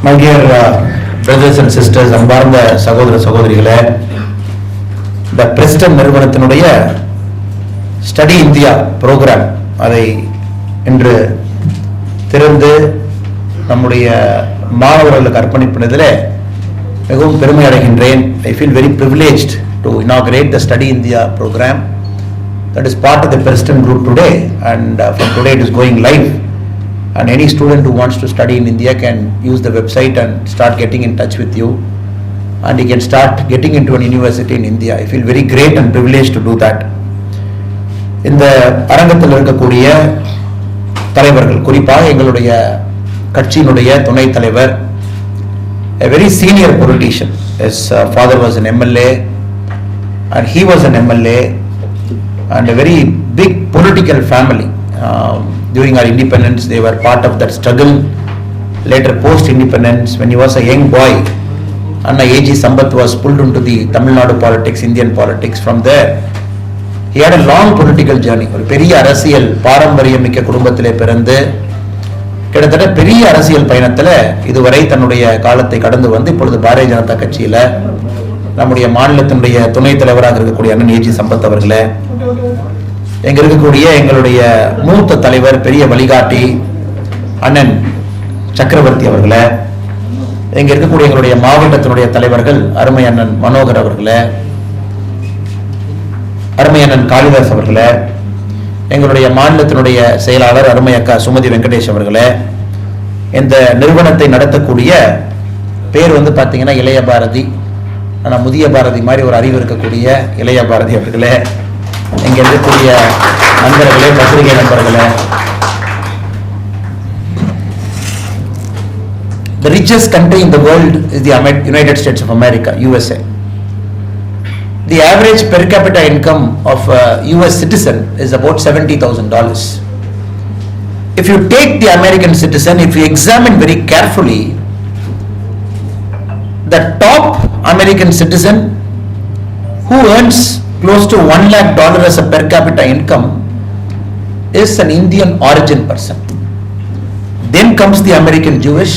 My dear brothers and sisters, அன்பார்ந்த சகோதர சகோதரிகளே, the President நிறுவனத்தினுடைய ஸ்டடி இந்தியா ப்ரோக்ராம் அதை இன்று திறந்து நம்முடைய மாணவர்களுக்கு அர்ப்பணிப்பதில் மிகவும் பெருமை அடைகின்றேன். I feel very privileged to inaugurate the Study India program that is part of the President group today, and from today it is going live, and any student who wants to study in India can use the website and start getting in touch with you, and he can start getting into an university in India. I feel very great and privileged to do that. இந்த அரங்கத்தில் இருக்கக்கூடிய தலைவர்கள், குறிப்பாக எங்களுடைய கட்சியினுடைய துணைத் தலைவர், a very senior politician. His father was an MLA and he was an MLA, and a very big political family. During our independence they were part of that struggle. Later post independence, when he was a young boy, Anna A.G. Sambath was pulled into the Tamilnadu politics, Indian politics. From there he had a long political journey. ஒரு பெரிய அரசியல் பாரம்பரியமிக்க குடும்பத்திலே பிறந்து கிட்டத்தட்ட பெரிய அரசியல் பயணத்தில் இதுவரை தன்னுடைய காலத்தை கடந்து வந்து இப்பொழுது பாரதிய ஜனதா கட்சியில நம்முடைய மாநிலத்தினுடைய துணைத் தலைவராக இருக்கக்கூடிய அண்ணன் ஏஜி சம்பத் அவர்களே, எங்க இருக்கக்கூடிய எங்களுடைய மூத்த தலைவர், பெரிய வழிகாட்டி அண்ணன் சக்கரவர்த்தி அவர்களே, எங்க இருக்கக்கூடிய எங்களுடைய மாவட்டத்தினுடைய தலைவர்கள் அருமை அண்ணன் மனோகர் அவர்களே, அருமை அண்ணன் காளிதாஸ் அவர்களே, எங்களுடைய மாநிலத்தினுடைய செயலாளர் அருமை அக்கா சுமதி வெங்கடேஷ் அவர்களே, இந்த நிறுவனத்தை நடத்தக்கூடிய பேர் வந்து பார்த்தீங்கன்னா இளைய பாரதி, ஆனால் முதிய பாரதி மாதிரி ஒரு அறிவு இருக்கக்கூடிய இளைய பாரதி அவர்களே, இங்கே இருக்கக்கூடிய நண்பர்களே, பத்திரிகை நண்பர்களே, the richest country in the world is the United States of America, USA. The average per capita income of a US citizen is about $70,000. If you take the American citizen, if you examine very carefully, the top American citizen who earns close to $1 lakh as a per capita income is an Indian origin person. Then comes the American Jewish,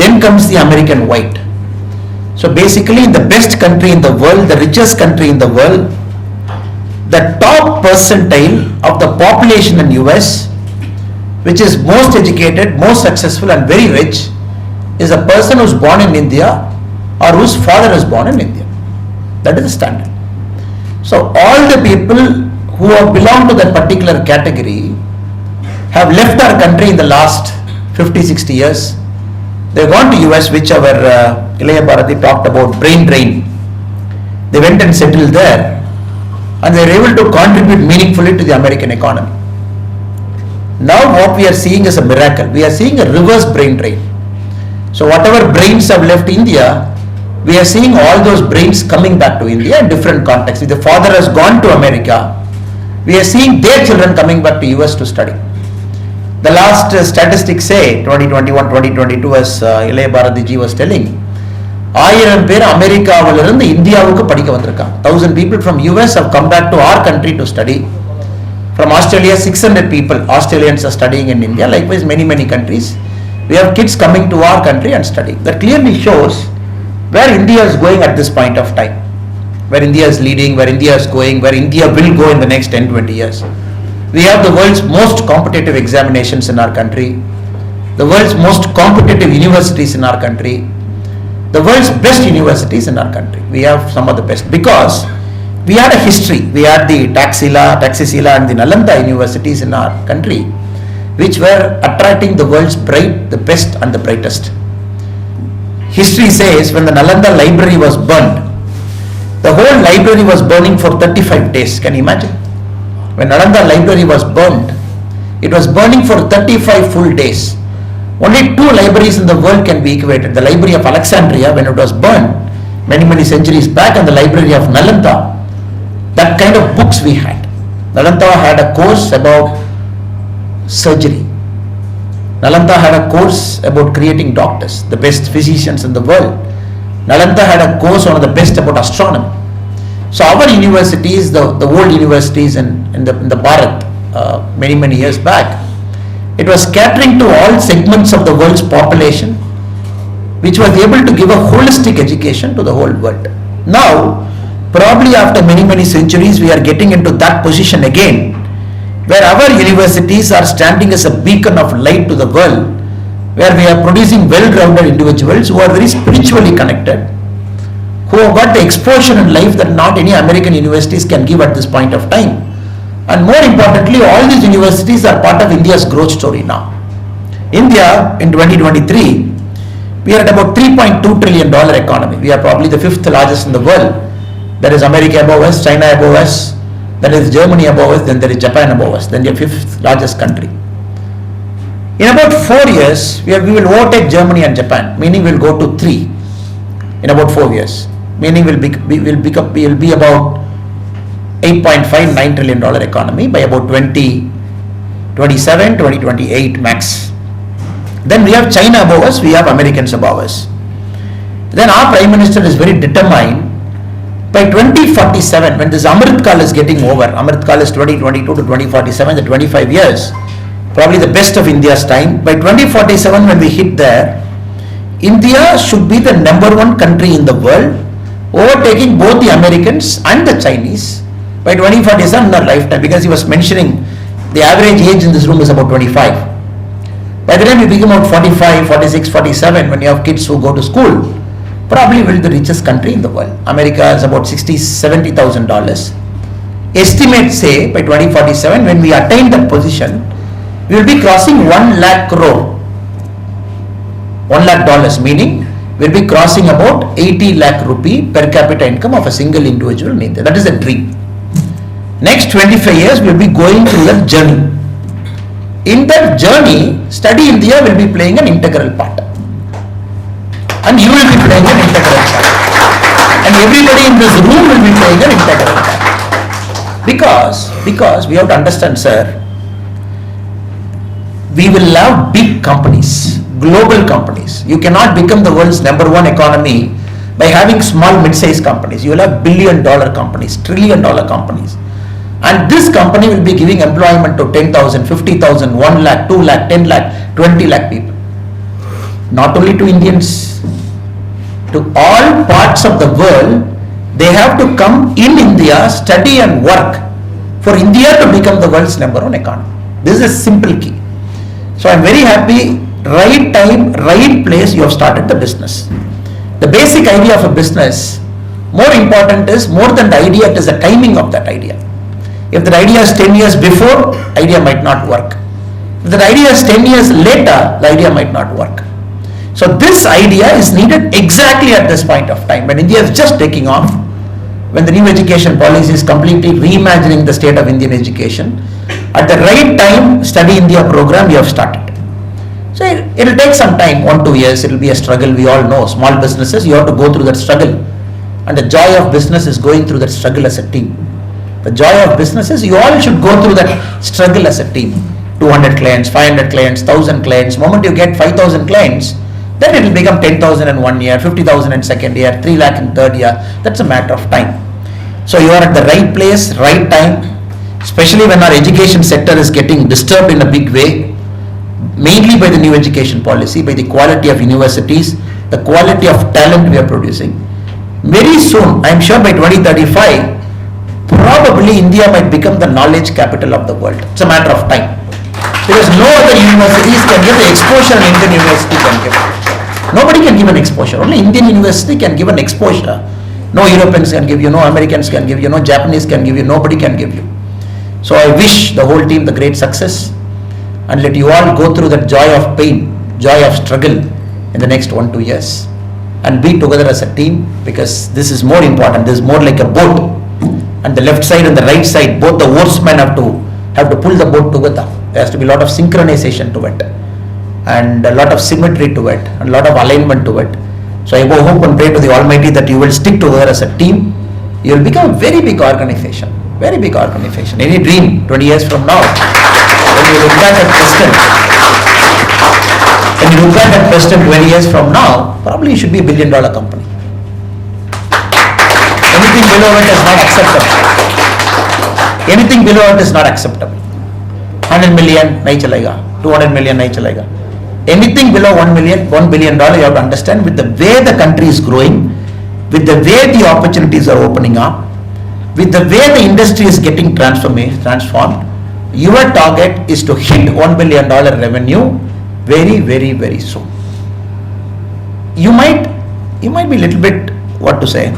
then comes the American white. So basically, in the best country in the world, the richest country in the world, the top percentile of the population in US, which is most educated, most successful and very rich, is a person who is born in India or whose father is born in India. That is the standard. So all the people who have belonged to that particular category have left our country in the last 50-60 years. They gone to US, which our Ilaya Bharati talked about, brain drain. They went and settled there, and they were able to contribute meaningfully to the American economy. Now what we are seeing is a miracle. We are seeing a reverse brain drain. So whatever brains have left India, we are seeing all those brains coming back to India in different contexts. If the father has gone to America, we are seeing their children coming back to US to study. The last statistics say 2021-2022, as Ilaya Bharati ji was telling, 1000 பேர் அமெரிக்காவிலிருந்து இந்தியாவுக்கு படிக்க வந்திருக்காங்க. 1000 people from US have come back to our country to study. From Australia, 600 people, Australians are studying in India. Likewise, many countries. We have kids coming to our country and studying. That clearly shows where India is going at this point of time, where India is leading, where India is going, where India will go in the next 10-20 years. We have the world's most competitive examinations in our country, the world's most competitive universities in our country, the world's best universities in our country. We have some of the best because we had a history. We had the Taxila and the Nalanda universities in our country, which were attracting the world's the best and the brightest. History says when the Nalanda library was burned, the whole library was burning for 35 days. Can you imagine? When Nalanda library was burned, it was burning for 35 full days. Only 2 libraries in the world can be equated. The Library of Alexandria, when it was burned many centuries back, and the Library of Nalanda. That kind of books we had. Nalanda had a course about surgery. Nalanda had a course about creating doctors, the best physicians in the world. Nalanda had a course, one of the best, about astronomy. So our universities, the old universities in the Bharat, many years back, it was catering to all segments of the world's population which was able to give a holistic education to the whole world. Now, probably after many centuries, we are getting into that position again, where our universities are standing as a beacon of light to the world, where we are producing well-rounded individuals who are very spiritually connected, who have got the exposure in life that not any American universities can give at this point of time. And more importantly, all these universities are part of India's growth story now. India in 2023, we are at about $3.2 trillion economy. We are probably the 5th largest in the world. There is America above us, China above us, there is Germany above us, then there is Japan above us, then the 5th largest country. In about 4 years, we will overtake Germany and Japan, meaning we will go to 3 in about 4 years, meaning we will be about $8.59 trillion economy by about 2027, 2028 max. Then we have China above us, we have Americans above us. Then our Prime Minister is very determined. By 2047, when this Amrit Kal is getting over, Amrit Kal is 2022 to 2047, the 25 years, probably the best of India's time. By 2047, when we hit there, India should be the #1 country in the world, overtaking both the Americans and the Chinese by 2047 in our lifetime, because he was mentioning the average age in this room is about 25. By the time you become about 45, 46, 47, when you have kids who go to school, probably will be the richest country in the world. America is about $60,000-$70,000. Estimates say by 2047, when we attain that position, we will be crossing 1 lakh crore. $1 lakh, meaning we will be crossing about 80 lakh rupee per capita income of a single individual in India. That is a dream. Next 25 years, we will be going through that journey. In that journey, Study India will be playing an integral part. And you will be playing an integral part. And everybody in this room will be playing an integral part. Because we have to understand, sir, we will have big companies, global companies. You cannot become the world's #1 economy by having small mid-sized companies. You will have billion-dollar companies, trillion-dollar companies. And this company will be giving employment to 10,000, 50,000, 1 lakh, 2 lakh, 10 lakh, 20 lakh people. Not only to Indians, to all parts of the world, they have to come in India, study and work for India to become the world's #1 economy. This is a simple key. So I'm very happy, right time, right place, you have started the business. The basic idea of a business, more important is, more than the idea, it is the timing of that idea. If the idea is 10 years before, idea might not work. If the idea is 10 years later, the idea might not work. So this idea is needed exactly at this point of time, when India is just taking off, when the new education policy is completely reimagining the state of Indian education. At the right time, Study India program we have started. So it will take some time, 1-2 years, it will be a struggle, we all know. Small businesses, you have to go through that struggle. And the joy of business is going through that struggle as a team. The joy of business is you all should go through that struggle as a team. 200 clients, 500 clients, 1,000 clients. Moment you get 5,000 clients, then it will become 10,000 in 1 year, 50,000 in 2nd year, 3 lakh in 3rd year. That's a matter of time. So you are at the right place, right time, especially when our education sector is getting disturbed in a big way, mainly by the new education policy, by the quality of universities, the quality of talent we are producing. Very soon, I am sure by 2035, probably India might become the knowledge capital of the world. It's a matter of time. Because no other universities can give the exposure an Indian university can give. Nobody can give an exposure. Only Indian university can give an exposure. No Europeans can give you, no Americans can give you, no Japanese can give you, nobody can give you. So I wish the whole team the great success, and let you all go through that joy of pain, joy of struggle in the next 1-2 years, and be together as a team, because this is more important. This is more like a boat, and the left side and the right side, both the oarsmen have to pull the boat together. There has to be a lot of synchronization to it, and a lot of symmetry to it, and a lot of alignment to it. So I hope and pray to the Almighty that you will stick together as a team. You will become a very big organization, very big organization. Any dream 20 years from now, when you look back at Preston 20 years from now, probably you should be $1 billion company. Anything below it is not acceptable. Anything below it is not acceptable. 100 million nahi chalega, 200 million nahi chalega. Anything below $1 billion, you have to understand with the way the country is growing, with the way the opportunities are opening up, with the way the industry is getting transformed, your target is to hit $1 billion revenue very, very, very soon. You might be a little bit, what to say,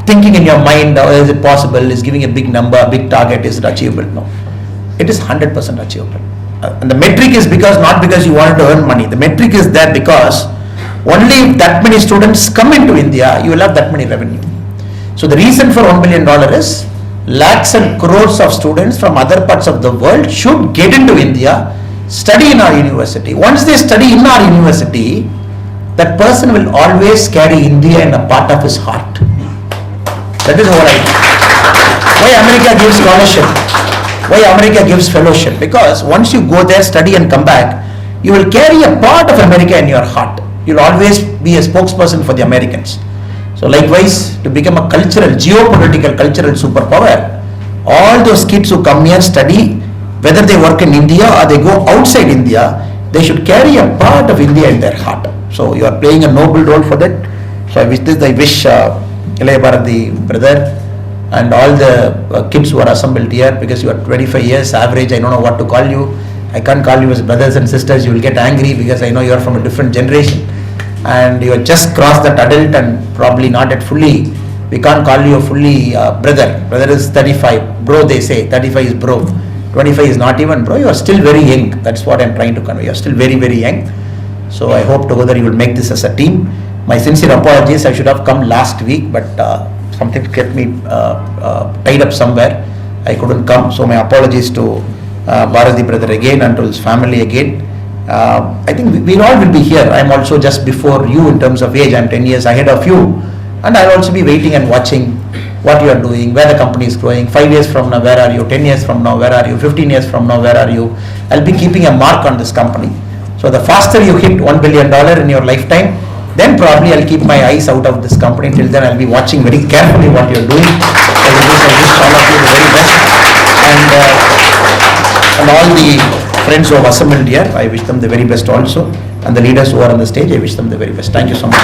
thinking in your mind, is it possible, is giving a big number, a big target, is it achievable? No, it is 100% achievable. And the metric is not because you wanted to earn money. The metric is there because only if that many students come into India, you will have that many revenue. So the reason for $1 billion is lakhs and crores of students from other parts of the world should get into India, study in our university. Once they study in our university, that person will always carry India in a part of his heart. That is what I do. Why America gives scholarship? Why America gives fellowship? Because once you go there, study and come back, you will carry a part of America in your heart. You will always be a spokesperson for the Americans. So likewise, to become a geopolitical cultural superpower, all those kids who come here study, whether they work in India or they go outside India, they should carry a part of India in their heart. So you are playing a noble role for that. So I wish Ilaya Bharati brother and all the kids who are assembled here, because you are 25 years average, I don't know what to call you. I can't call you as brothers and sisters, you will get angry because I know you are from a different generation. And you have just crossed that adult and probably not yet fully, we can't call you fully brother. Brother is 35, bro they say, 35 is bro, 25 is not even bro, you are still very young. That's what I'm trying to convey, you are still very, very young. So I hope together you will make this as a team. My sincere apologies, I should have come last week, but something kept me tied up somewhere. I couldn't come, so my apologies to Bharati brother again and to his family again. I think we all will be here. I'm also just before you in terms of age. I'm 10 years ahead of you, and I'll also be waiting and watching what you are doing, where the company is growing. 5 years from now, where are you? 10 years from now, where are you? 15 years from now, where are you? I'll be keeping a mark on this company. So the faster you hit $1 billion in your lifetime, then probably I'll keep my eyes out of this company. Till then, I'll be watching very carefully what you're doing. So with this, I wish all of you the very best. And all the friends who have assembled here, I wish them the very best also. And the leaders who are on the stage, I wish them the very best. Thank you so much.